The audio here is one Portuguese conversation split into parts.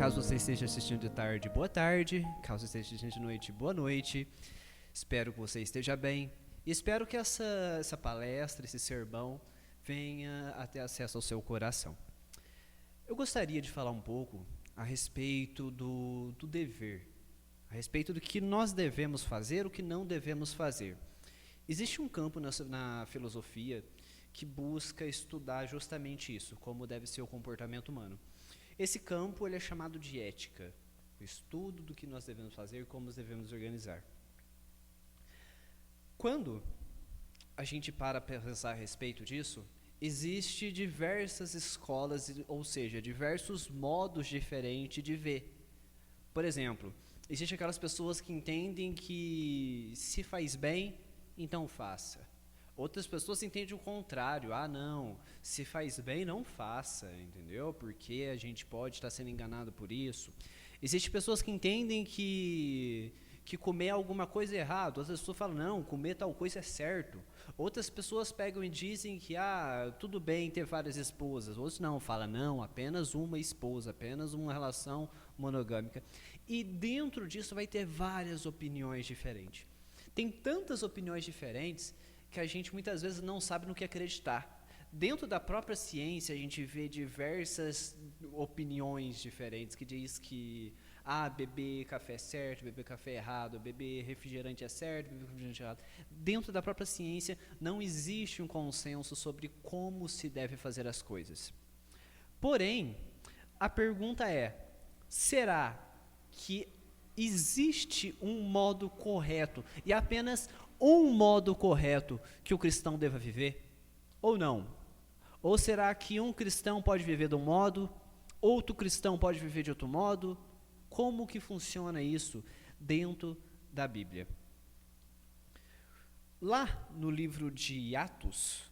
Caso você esteja assistindo de tarde, boa tarde. Caso você esteja assistindo de noite, boa noite. Espero que você esteja bem. E espero que essa palestra, esse sermão, venha a ter acesso ao seu coração. Eu gostaria de falar um pouco a respeito do dever, a respeito do que nós devemos fazer, o que não devemos fazer. Existe um campo na filosofia que busca estudar justamente isso, como deve ser o comportamento humano. Esse campo ele é chamado de ética, o estudo do que nós devemos fazer e como nós devemos organizar. Quando a gente para pensar a respeito disso, existe diversas escolas, ou seja, diversos modos diferentes de ver. Por exemplo, existem aquelas pessoas que entendem que se faz bem, então faça. Outras pessoas entendem o contrário. Ah, não, se faz bem, não faça, entendeu? Porque a gente pode estar sendo enganado por isso. Existem pessoas que entendem que comer alguma coisa é errado. Outras pessoas falam, não, comer tal coisa é certo. Outras pessoas pegam e dizem que, tudo bem ter várias esposas. Outros não, falam, não, apenas uma esposa, apenas uma relação monogâmica. E dentro disso vai ter várias opiniões diferentes. Tem tantas opiniões diferentes que a gente muitas vezes não sabe no que acreditar. Dentro da própria ciência, a gente vê diversas opiniões diferentes que diz que beber café é certo, beber café é errado, beber refrigerante é certo, beber refrigerante é errado. Dentro da própria ciência, não existe um consenso sobre como se deve fazer as coisas. Porém, a pergunta é, será que existe um modo correto e apenas um modo correto que o cristão deva viver? Ou não? Ou será que um cristão pode viver de um modo, outro cristão pode viver de outro modo? Como que funciona isso dentro da Bíblia? Lá no livro de Atos,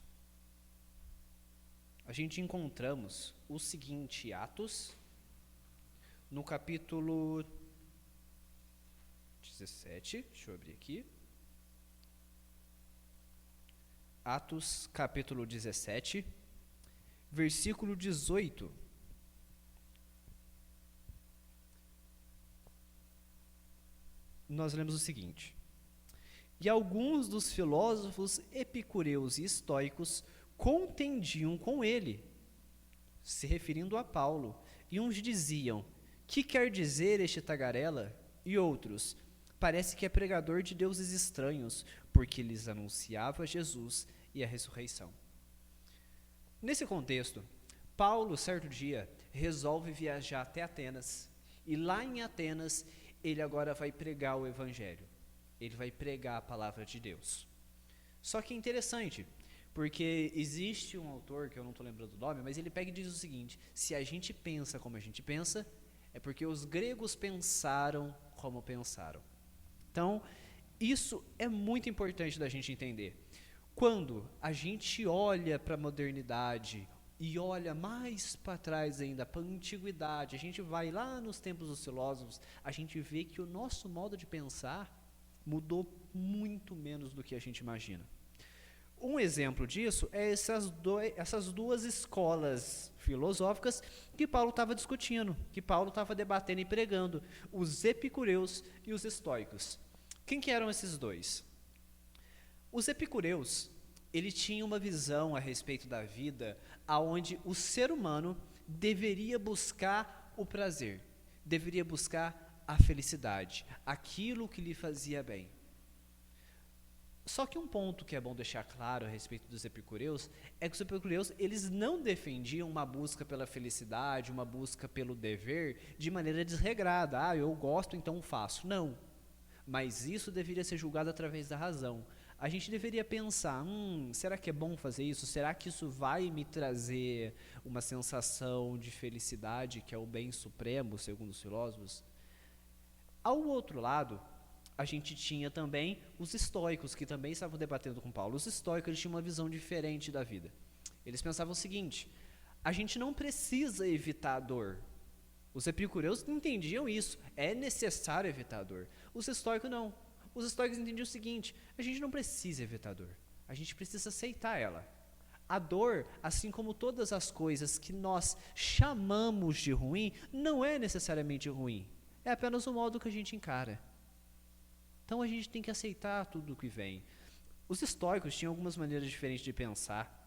a gente encontramos o seguinte, Atos, no capítulo 17, deixa eu abrir aqui. Atos, capítulo 17, versículo 18. Nós lemos o seguinte: E alguns dos filósofos epicureus e estoicos contendiam com ele, se referindo a Paulo, e uns diziam, que quer dizer este tagarela? E outros, parece que é pregador de deuses estranhos, porque lhes anunciava Jesus e a ressurreição. Nesse contexto, Paulo, certo dia, resolve viajar até Atenas, e lá em Atenas, ele agora vai pregar o evangelho. Ele vai pregar a palavra de Deus. Só que é interessante, porque existe um autor, que eu não estou lembrando o nome, mas ele pega e diz o seguinte, se a gente pensa como a gente pensa, é porque os gregos pensaram como pensaram. Então, isso é muito importante da gente entender. Quando a gente olha para a modernidade e olha mais para trás ainda, para a antiguidade, a gente vai lá nos tempos dos filósofos, a gente vê que o nosso modo de pensar mudou muito menos do que a gente imagina. Um exemplo disso é essas duas escolas filosóficas que Paulo estava discutindo, que Paulo estava debatendo e pregando, os epicureus e os estoicos. Quem que eram esses dois? Os epicureus, ele tinha uma visão a respeito da vida, aonde o ser humano deveria buscar o prazer, deveria buscar a felicidade, aquilo que lhe fazia bem. Só que um ponto que é bom deixar claro a respeito dos epicureus é que os epicureus, eles não defendiam uma busca pela felicidade, uma busca pelo dever de maneira desregrada. Eu gosto, então faço. Não. Mas isso deveria ser julgado através da razão. A gente deveria pensar, será que é bom fazer isso? Será que isso vai me trazer uma sensação de felicidade, que é o bem supremo, segundo os filósofos? Ao outro lado, a gente tinha também os estoicos, que também estavam debatendo com Paulo. Os estoicos, eles tinham uma visão diferente da vida. Eles pensavam o seguinte, a gente não precisa evitar a dor. Os epicureus entendiam isso, é necessário evitar a dor. Os estoicos não. Os estoicos entendiam o seguinte, a gente não precisa evitar a dor, a gente precisa aceitar ela. A dor, assim como todas as coisas que nós chamamos de ruim, não é necessariamente ruim. É apenas o modo que a gente encara. Então a gente tem que aceitar tudo o que vem. Os estoicos tinham algumas maneiras diferentes de pensar,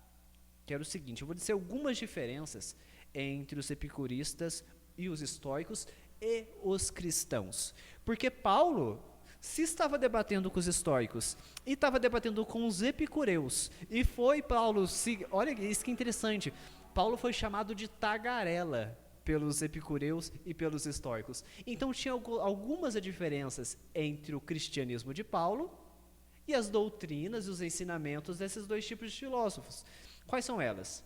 que era o seguinte: eu vou dizer algumas diferenças entre os epicuristas e os estoicos e os cristãos. Porque Paulo, se estava debatendo com os estoicos e estava debatendo com os epicureus, e foi Paulo, olha isso que interessante, Paulo foi chamado de tagarela pelos epicureus e pelos estoicos. Então tinha algumas diferenças entre o cristianismo de Paulo e as doutrinas e os ensinamentos desses dois tipos de filósofos. Quais são elas?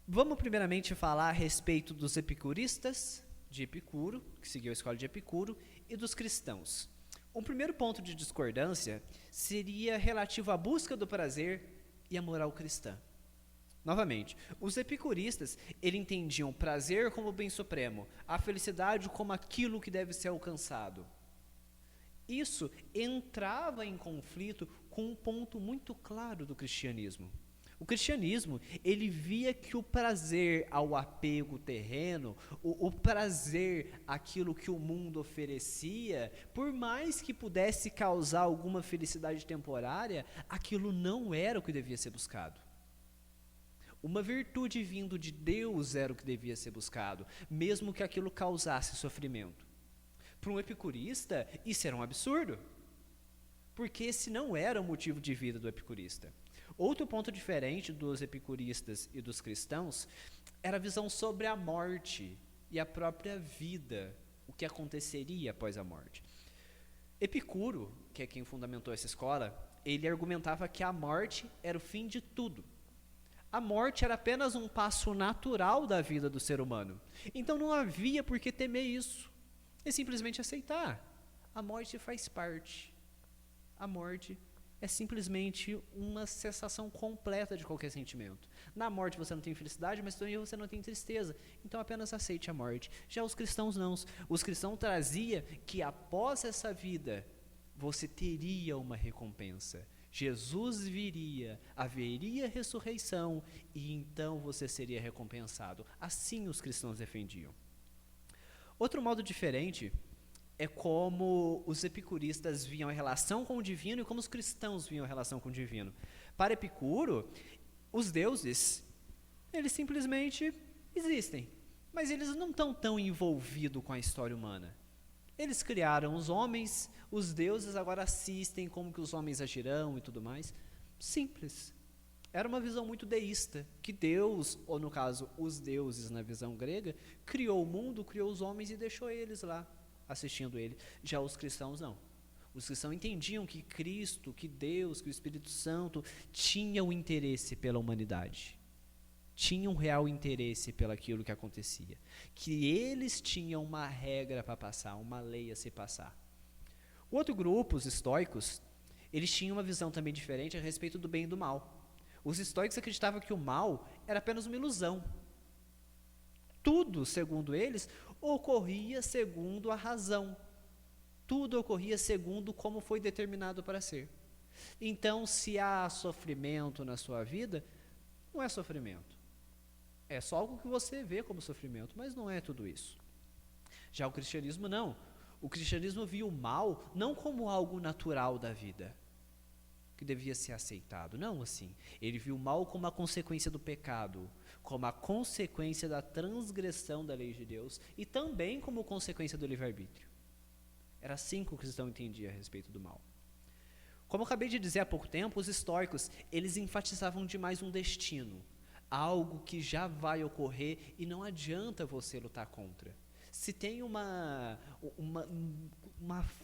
Vamos primeiramente falar a respeito dos epicuristas, de Epicuro, que seguiu a escola de Epicuro, e dos cristãos. Um primeiro ponto de discordância seria relativo à busca do prazer e à moral cristã. Novamente, os epicuristas, eles entendiam o prazer como o bem supremo, a felicidade como aquilo que deve ser alcançado. Isso entrava em conflito com um ponto muito claro do cristianismo. O cristianismo, ele via que o prazer ao apego terreno, o prazer àquilo que o mundo oferecia, por mais que pudesse causar alguma felicidade temporária, aquilo não era o que devia ser buscado. Uma virtude vindo de Deus era o que devia ser buscado, mesmo que aquilo causasse sofrimento. Para um epicurista, isso era um absurdo, porque esse não era o motivo de vida do epicurista. Outro ponto diferente dos epicuristas e dos cristãos era a visão sobre a morte e a própria vida, o que aconteceria após a morte. Epicuro, que é quem fundamentou essa escola, ele argumentava que a morte era o fim de tudo. A morte era apenas um passo natural da vida do ser humano. Então não havia por que temer isso. É simplesmente aceitar. A morte faz parte. A morte é simplesmente uma cessação completa de qualquer sentimento. Na morte você não tem felicidade, mas também você não tem tristeza. Então apenas aceite a morte. Já os cristãos não. Os cristãos traziam que após essa vida, você teria uma recompensa. Jesus viria, haveria ressurreição, e então você seria recompensado. Assim os cristãos defendiam. Outro modo diferente é como os epicuristas viam a relação com o divino e como os cristãos viam a relação com o divino. Para Epicuro, os deuses, eles simplesmente existem, mas eles não estão tão envolvidos com a história humana. Eles criaram os homens, os deuses agora assistem como que os homens agirão e tudo mais. Simples. Era uma visão muito deísta, que Deus, ou no caso, os deuses na visão grega, criou o mundo, criou os homens e deixou eles lá, assistindo ele. Já os cristãos não. Os cristãos entendiam que Cristo, que Deus, que o Espírito Santo tinham interesse pela humanidade. Tinham um real interesse pelaquilo que acontecia. Que eles tinham uma regra para passar, uma lei a se passar. O outro grupo, os estoicos, eles tinham uma visão também diferente a respeito do bem e do mal. Os estoicos acreditavam que o mal era apenas uma ilusão. Tudo, segundo eles, ocorria segundo a razão. Tudo ocorria segundo como foi determinado para ser. Então, se há sofrimento na sua vida, não é sofrimento. É só algo que você vê como sofrimento, mas não é tudo isso. Já o cristianismo não. O cristianismo via o mal não como algo natural da vida, que devia ser aceitado. Não assim. Ele viu o mal como a consequência do pecado, como a consequência da transgressão da lei de Deus e também como consequência do livre-arbítrio. Era assim que o cristão entendia a respeito do mal. Como eu acabei de dizer há pouco tempo, os estoicos, eles enfatizavam demais um destino, algo que já vai ocorrer e não adianta você lutar contra. Se tem uma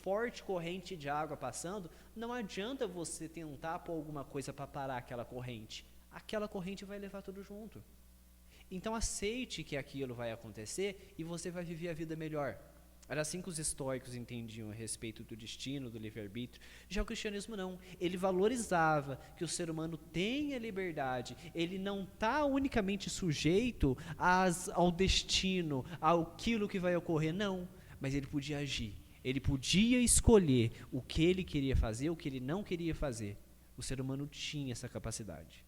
forte corrente de água passando, não adianta você tentar pôr alguma coisa para parar aquela corrente. Aquela corrente vai levar tudo junto. Então aceite que aquilo vai acontecer e você vai viver a vida melhor. Era assim que os estoicos entendiam a respeito do destino, do livre-arbítrio. Já o cristianismo não. Ele valorizava que o ser humano tenha liberdade. Ele não está unicamente sujeito ao destino, àquilo que vai ocorrer, não. Mas ele podia agir. Ele podia escolher o que ele queria fazer, o que ele não queria fazer. O ser humano tinha essa capacidade.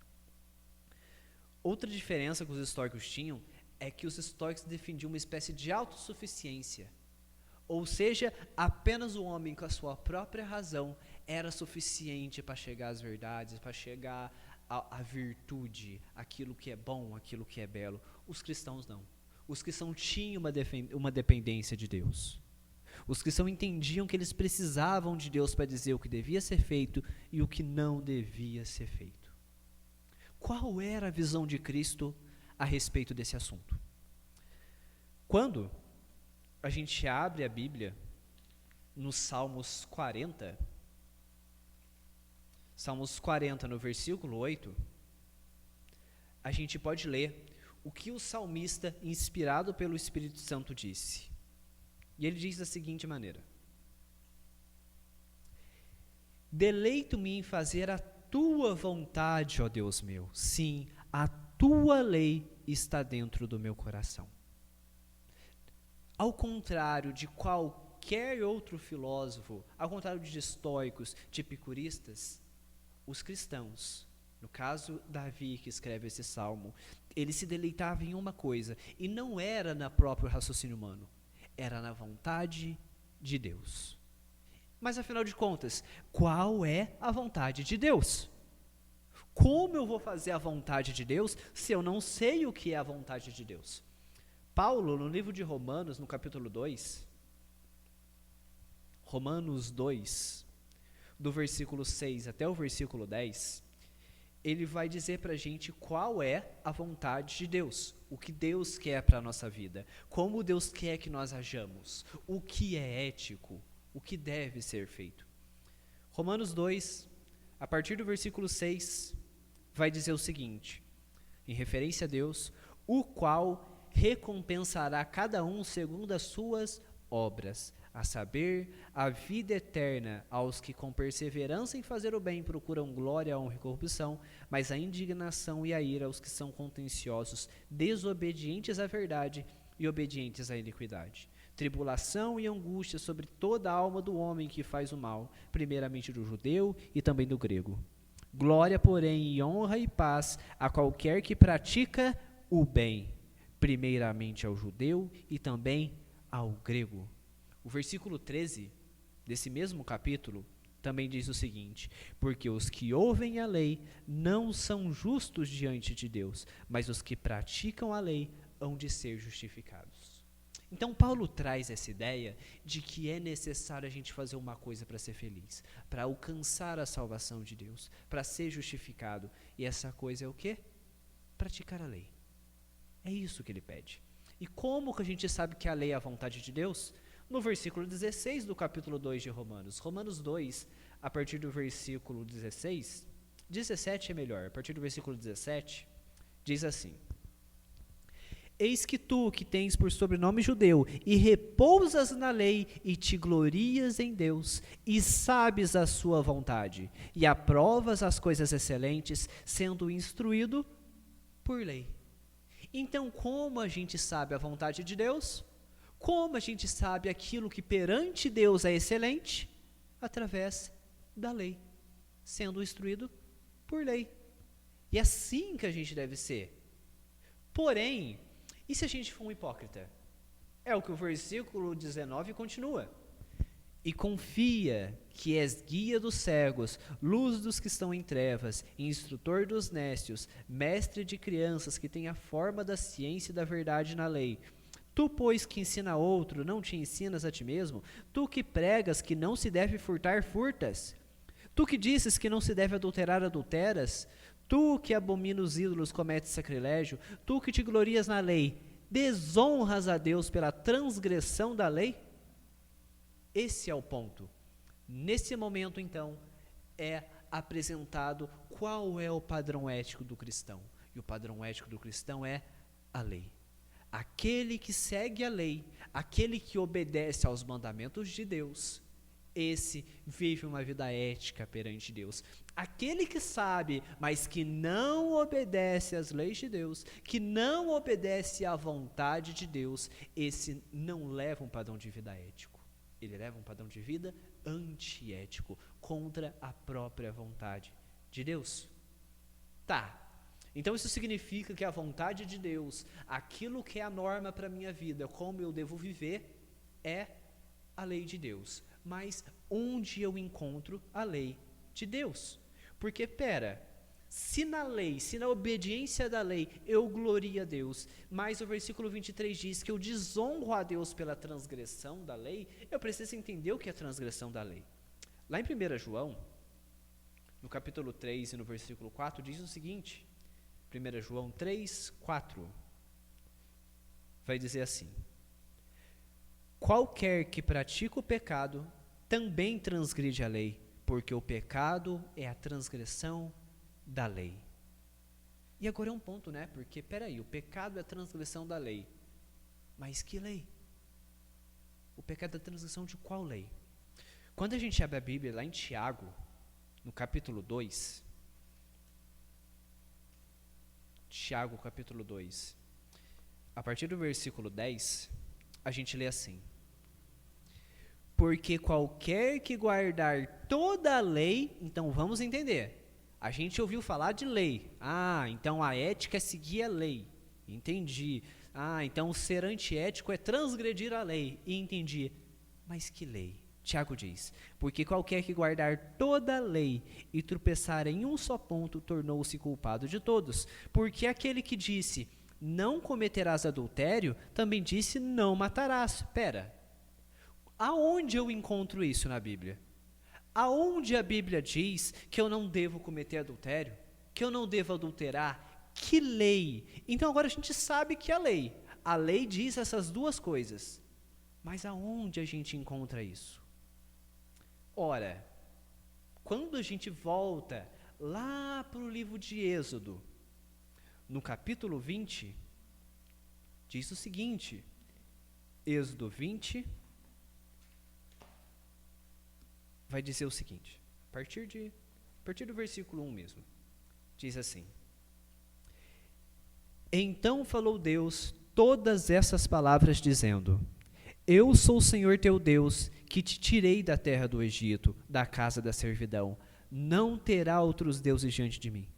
Outra diferença que os estoicos tinham é que os estoicos defendiam uma espécie de autossuficiência. Ou seja, apenas o homem com a sua própria razão era suficiente para chegar às verdades, para chegar à virtude, aquilo que é bom, aquilo que é belo. Os cristãos não. Os cristãos tinham uma dependência de Deus. Os cristãos entendiam que eles precisavam de Deus para dizer o que devia ser feito e o que não devia ser feito. Qual era a visão de Cristo a respeito desse assunto? Quando a gente abre a Bíblia nos Salmos 40, no versículo 8, a gente pode ler o que o salmista, inspirado pelo Espírito Santo, disse. E ele diz da seguinte maneira: deleito-me em fazer a tua vontade, ó Deus meu. Sim, a tua lei está dentro do meu coração. Ao contrário de qualquer outro filósofo, ao contrário de estoicos, de epicuristas, os cristãos, no caso Davi que escreve esse salmo, ele se deleitava em uma coisa, e não era no próprio raciocínio humano, era na vontade de Deus. Mas afinal de contas, qual é a vontade de Deus? Como eu vou fazer a vontade de Deus se eu não sei o que é a vontade de Deus? Paulo, no livro de Romanos, no capítulo 2, Romanos 2, do versículo 6 até o versículo 10, ele vai dizer para a gente qual é a vontade de Deus, o que Deus quer para a nossa vida, como Deus quer que nós hajamos, o que é ético, o que deve ser feito. Romanos 2, a partir do versículo 6, vai dizer o seguinte, em referência a Deus, o qual recompensará cada um segundo as suas obras, a saber, a vida eterna aos que com perseverança em fazer o bem procuram glória, honra e corrupção, mas a indignação e a ira aos que são contenciosos, desobedientes à verdade e obedientes à iniquidade. Tribulação e angústia sobre toda a alma do homem que faz o mal, primeiramente do judeu e também do grego. Glória, porém, e honra e paz a qualquer que pratica o bem, primeiramente ao judeu e também ao grego. O versículo 13 desse mesmo capítulo também diz o seguinte: porque os que ouvem a lei não são justos diante de Deus, mas os que praticam a lei hão de ser justificados. Então Paulo traz essa ideia de que é necessário a gente fazer uma coisa para ser feliz, para alcançar a salvação de Deus, para ser justificado. E essa coisa é o quê? Praticar a lei. É isso que ele pede. E como que a gente sabe que a lei é a vontade de Deus? No versículo 16 do capítulo 2 de Romanos. Romanos 2, a partir do versículo 16, 17 é melhor, a partir do versículo 17, diz assim: eis que tu, que tens por sobrenome judeu, e repousas na lei, e te glorias em Deus, e sabes a sua vontade, e aprovas as coisas excelentes, sendo instruído por lei. Então, como a gente sabe a vontade de Deus? Como a gente sabe aquilo que perante Deus é excelente? Através da lei, sendo instruído por lei. E é assim que a gente deve ser. Porém, e se a gente for um hipócrita? É o que o versículo 19 continua. E confia que és guia dos cegos, luz dos que estão em trevas, instrutor dos nécios, mestre de crianças que tem a forma da ciência e da verdade na lei. Tu, pois, que ensina a outro, não te ensinas a ti mesmo? Tu que pregas que não se deve furtar, furtas? Tu que dizes que não se deve adulterar, adulteras? Tu que abomina os ídolos, cometes sacrilégio? Tu que te glorias na lei, desonras a Deus pela transgressão da lei? Esse é o ponto. Nesse momento, então, é apresentado qual é o padrão ético do cristão. E o padrão ético do cristão é a lei. Aquele que segue a lei, aquele que obedece aos mandamentos de Deus, esse vive uma vida ética perante Deus. Aquele que sabe, mas que não obedece às leis de Deus, que não obedece à vontade de Deus, esse não leva um padrão de vida ético. Ele leva um padrão de vida antiético, contra a própria vontade de Deus. Tá, Então isso significa que a vontade de Deus, aquilo que é a norma para a minha vida, como eu devo viver, é a lei de Deus. Mas onde eu encontro a lei de Deus? Porque, se na lei, se na obediência da lei eu glorio a Deus, mas o versículo 23 diz que eu desonro a Deus pela transgressão da lei, eu preciso entender o que é transgressão da lei. Lá em 1 João, no capítulo 3 e no versículo 4, diz o seguinte, 1 João 3, 4, vai dizer assim: qualquer que pratica o pecado também transgride a lei, porque o pecado é a transgressão da lei. E agora é um ponto, né? Porque, o pecado é a transgressão da lei. Mas que lei? O pecado é a transgressão de qual lei? Quando a gente abre a Bíblia lá em Tiago, no capítulo 2, Tiago, capítulo 2, a partir do versículo 10, a gente lê assim: porque qualquer que guardar toda a lei, então vamos entender, a gente ouviu falar de lei, então a ética é seguir a lei, entendi, então ser antiético é transgredir a lei, entendi, mas que lei? Tiago diz, porque qualquer que guardar toda a lei e tropeçar em um só ponto, tornou-se culpado de todos, porque aquele que disse, não cometerás adultério, também disse, não matarás. Aonde eu encontro isso na Bíblia? Aonde a Bíblia diz que eu não devo cometer adultério? Que eu não devo adulterar? Que lei? Então agora a gente sabe que a lei diz essas duas coisas. Mas aonde a gente encontra isso? Ora, quando a gente volta lá para o livro de Êxodo, no capítulo 20, diz o seguinte, Êxodo 20, vai dizer o seguinte, a partir do versículo 1 mesmo, diz assim: então falou Deus todas essas palavras, dizendo, eu sou o Senhor teu Deus, que te tirei da terra do Egito, da casa da servidão. Não terá outros deuses diante de mim.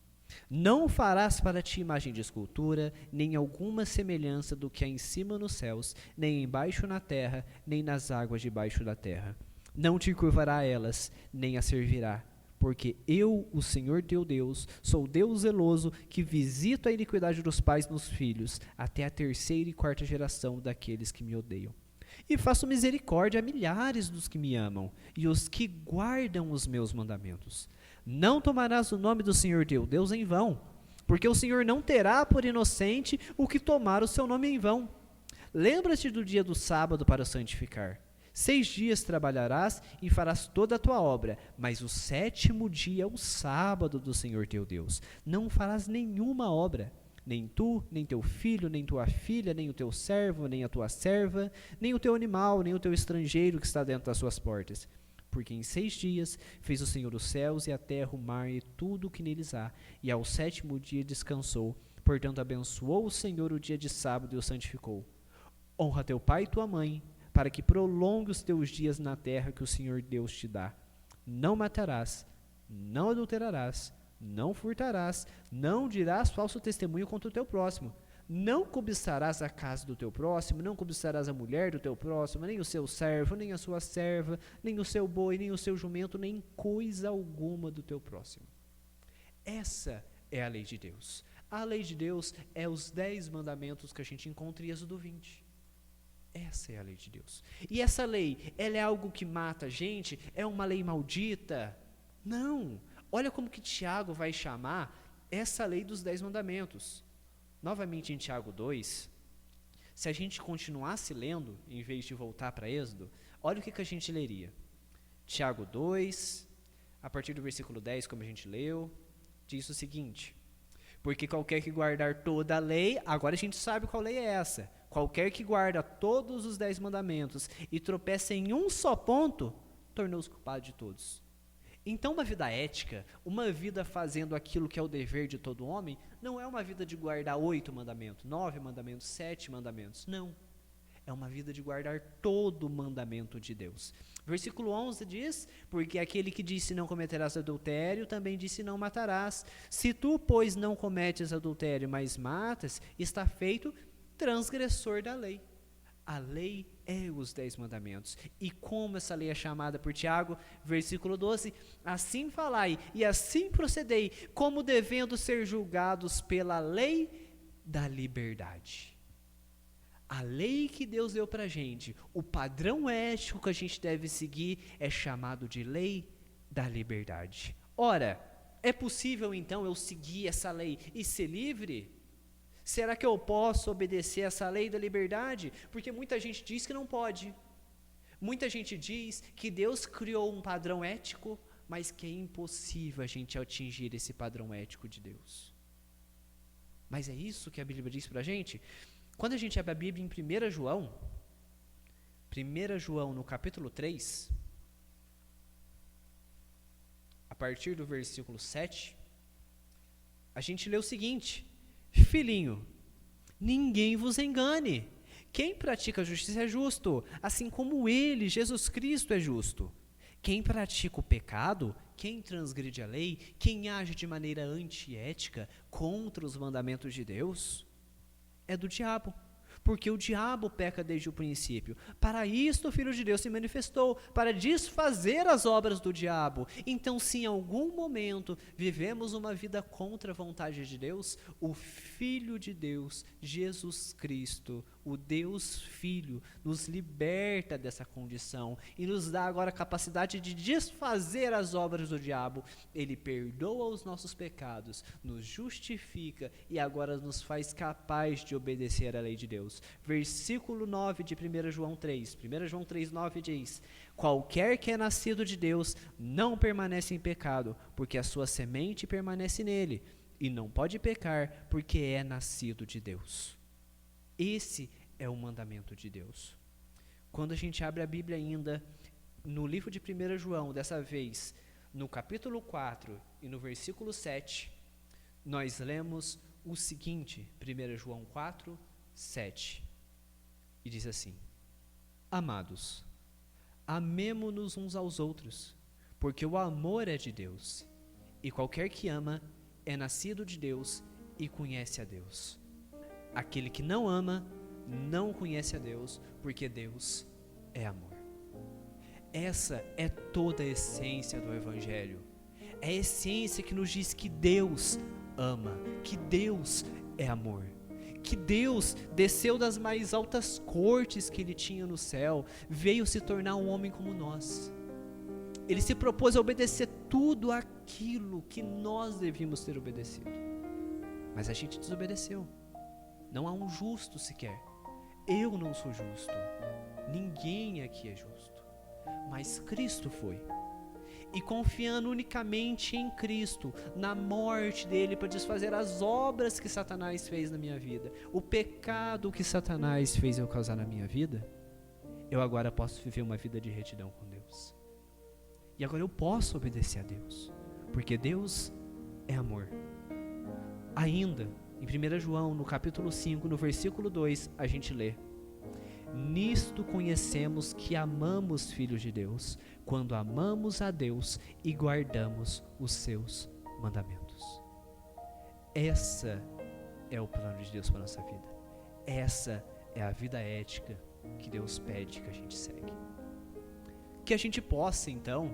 Não farás para ti imagem de escultura, nem alguma semelhança do que há em cima nos céus, nem embaixo na terra, nem nas águas debaixo da terra. Não te curvará a elas, nem a servirá, porque eu, o Senhor teu Deus, sou Deus zeloso, que visito a iniquidade dos pais nos filhos, até a 3ª e 4ª geração daqueles que me odeiam. E faço misericórdia a milhares dos que me amam, e os que guardam os meus mandamentos. Não tomarás o nome do Senhor teu Deus em vão, porque o Senhor não terá por inocente o que tomar o seu nome em vão. Lembra-te do dia do sábado para o santificar. 6 dias trabalharás e farás toda a tua obra, mas o 7º dia é o sábado do Senhor teu Deus. Não farás nenhuma obra, nem tu, nem teu filho, nem tua filha, nem o teu servo, nem a tua serva, nem o teu animal, nem o teu estrangeiro que está dentro das suas portas. Porque em 6 dias fez o Senhor os céus e a terra, o mar e tudo o que neles há, e ao 7º dia descansou. Portanto abençoou o Senhor o dia de sábado e o santificou. Honra teu pai e tua mãe, para que prolongue os teus dias na terra que o Senhor Deus te dá. Não matarás, não adulterarás, não furtarás, não dirás falso testemunho contra o teu próximo, não cobiçarás a casa do teu próximo, não cobiçarás a mulher do teu próximo, nem o seu servo, nem a sua serva, nem o seu boi, nem o seu jumento, nem coisa alguma do teu próximo. Essa é a lei de Deus. A lei de Deus é os 10 mandamentos que a gente encontra em Êxodo 20. Essa é a lei de Deus. E essa lei, ela é algo que mata a gente? É uma lei maldita? Não. Olha como que Tiago vai chamar essa lei dos 10 mandamentos. Novamente em Tiago 2, se a gente continuasse lendo, em vez de voltar para Êxodo, olha o que a gente leria. Tiago 2, a partir do versículo 10, como a gente leu, diz o seguinte: porque qualquer que guardar toda a lei, agora a gente sabe qual lei é essa, qualquer que guarda todos os 10 mandamentos e tropeça em um só ponto, tornou-se culpado de todos. Então uma vida ética, uma vida fazendo aquilo que é o dever de todo homem, não é uma vida de guardar 8 mandamentos, 9 mandamentos, 7 mandamentos, não. É uma vida de guardar todo o mandamento de Deus. Versículo 11 diz, porque aquele que disse não cometerás adultério, também disse não matarás. Se tu, pois, não cometes adultério, mas matas, está feito transgressor da lei. A lei é os 10 mandamentos. E como essa lei é chamada por Tiago, versículo 12, assim falai e assim procedei, como devendo ser julgados pela lei da liberdade. A lei que Deus deu para a gente, o padrão ético que a gente deve seguir é chamado de lei da liberdade. Ora, é possível então eu seguir essa lei e ser livre? Será que eu posso obedecer essa lei da liberdade? Porque muita gente diz que não pode. Muita gente diz que Deus criou um padrão ético, mas que é impossível a gente atingir esse padrão ético de Deus. Mas é isso que a Bíblia diz para a gente? Quando a gente abre a Bíblia em 1 João no capítulo 3, a partir do versículo 7, a gente lê o seguinte: filhinho, ninguém vos engane. Quem pratica a justiça é justo, assim como ele, Jesus Cristo, é justo. Quem pratica o pecado, quem transgride a lei, quem age de maneira antiética contra os mandamentos de Deus, é do diabo. Porque o diabo peca desde o princípio. Para isto o Filho de Deus se manifestou, para desfazer as obras do diabo. Então, se em algum momento vivemos uma vida contra a vontade de Deus, o Filho de Deus, Jesus Cristo, o Deus Filho, nos liberta dessa condição e nos dá agora a capacidade de desfazer as obras do diabo. Ele perdoa os nossos pecados, nos justifica e agora nos faz capaz de obedecer à lei de Deus. Versículo 9 de 1 João 3. 1 João 3,9 diz: qualquer que é nascido de Deus não permanece em pecado, porque a sua semente permanece nele, e não pode pecar, porque é nascido de Deus. Esse é o mandamento de Deus. Quando a gente abre a Bíblia ainda, no livro de 1 João, dessa vez, no capítulo 4 e no versículo 7, nós lemos o seguinte, 1 João 4, 7, e diz assim: amados, amemo-nos uns aos outros, porque o amor é de Deus, e qualquer que ama é nascido de Deus e conhece a Deus. Aquele que não ama não conhece a Deus, porque Deus é amor. Essa é toda a essência do Evangelho. É a essência que nos diz que Deus ama, que Deus é amor, que Deus desceu das mais altas cortes que Ele tinha no céu, veio se tornar um homem como nós. Ele se propôs a obedecer tudo aquilo que nós devíamos ter obedecido, mas a gente desobedeceu. Não há um justo sequer. Eu não sou justo. Ninguém aqui é justo. Mas Cristo foi. E confiando unicamente em Cristo, na morte dele para desfazer as obras que Satanás fez na minha vida, o pecado que Satanás fez eu causar na minha vida, eu agora posso viver uma vida de retidão com Deus. E agora eu posso obedecer a Deus, porque Deus é amor. Ainda, em 1 João, no capítulo 5, no versículo 2, a gente lê: nisto conhecemos que amamos filhos de Deus, quando amamos a Deus e guardamos os seus mandamentos. Essa é o plano de Deus para a nossa vida. Essa é a vida ética que Deus pede que a gente segue. Que a gente possa, então,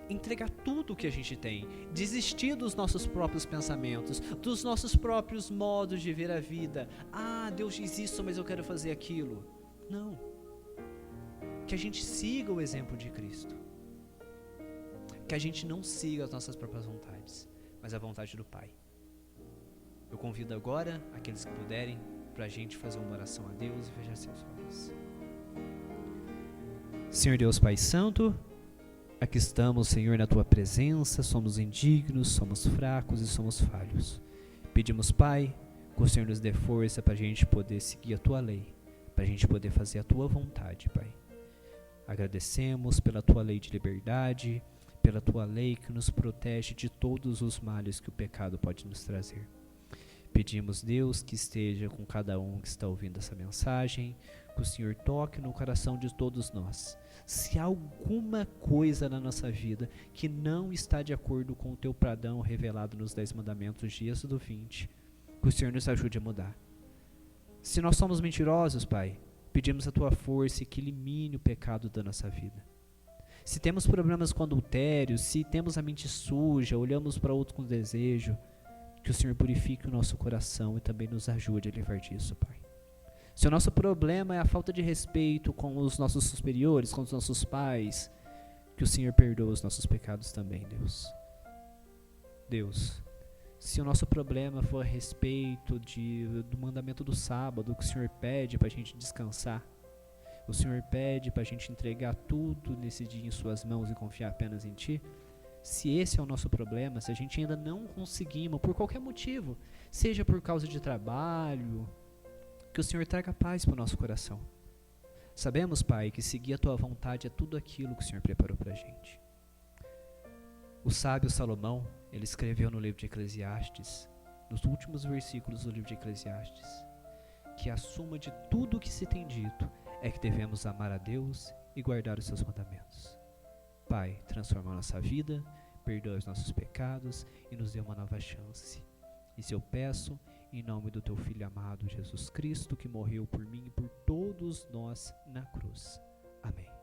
entregar tudo o que a gente tem, desistir dos nossos próprios pensamentos, dos nossos próprios modos de ver a vida. Ah, Deus diz isso, mas eu quero fazer aquilo. Não. Que a gente siga o exemplo de Cristo. Que a gente não siga as nossas próprias vontades, mas a vontade do Pai. Eu convido agora aqueles que puderem para a gente fazer uma oração a Deus e fechar seus olhos. Senhor Deus Pai Santo, aqui estamos, Senhor, na Tua presença. Somos indignos, somos fracos e somos falhos. Pedimos, Pai, que o Senhor nos dê força para a gente poder seguir a Tua lei, para a gente poder fazer a Tua vontade, Pai. Agradecemos pela Tua lei de liberdade, pela Tua lei que nos protege de todos os males que o pecado pode nos trazer. Pedimos, Deus, que esteja com cada um que está ouvindo essa mensagem, que o Senhor toque no coração de todos nós. Se há alguma coisa na nossa vida que não está de acordo com o teu padrão revelado nos 10 mandamentos de Êxodo 20, que o Senhor nos ajude a mudar. Se nós somos mentirosos, Pai, pedimos a tua força e que elimine o pecado da nossa vida. Se temos problemas com adultério, se temos a mente suja, olhamos para outro com desejo, que o Senhor purifique o nosso coração e também nos ajude a livrar disso, Pai. Se o nosso problema é a falta de respeito com os nossos superiores, com os nossos pais, que o Senhor perdoe os nossos pecados também, Deus. Deus, se o nosso problema for a respeito do mandamento do sábado, que o Senhor pede para a gente descansar, o Senhor pede para a gente entregar tudo nesse dia em suas mãos e confiar apenas em Ti, se esse é o nosso problema, se a gente ainda não conseguimos, por qualquer motivo, seja por causa de trabalho, que o Senhor traga paz para o nosso coração. Sabemos, Pai, que seguir a Tua vontade é tudo aquilo que o Senhor preparou para a gente. O sábio Salomão, ele escreveu no livro de Eclesiastes, nos últimos versículos do livro de Eclesiastes, que a suma de tudo o que se tem dito é que devemos amar a Deus e guardar os seus mandamentos. Pai, transforma a nossa vida, perdoa os nossos pecados e nos dê uma nova chance. Isso eu peço em nome do Teu Filho amado, Jesus Cristo, que morreu por mim e por todos nós na cruz. Amém.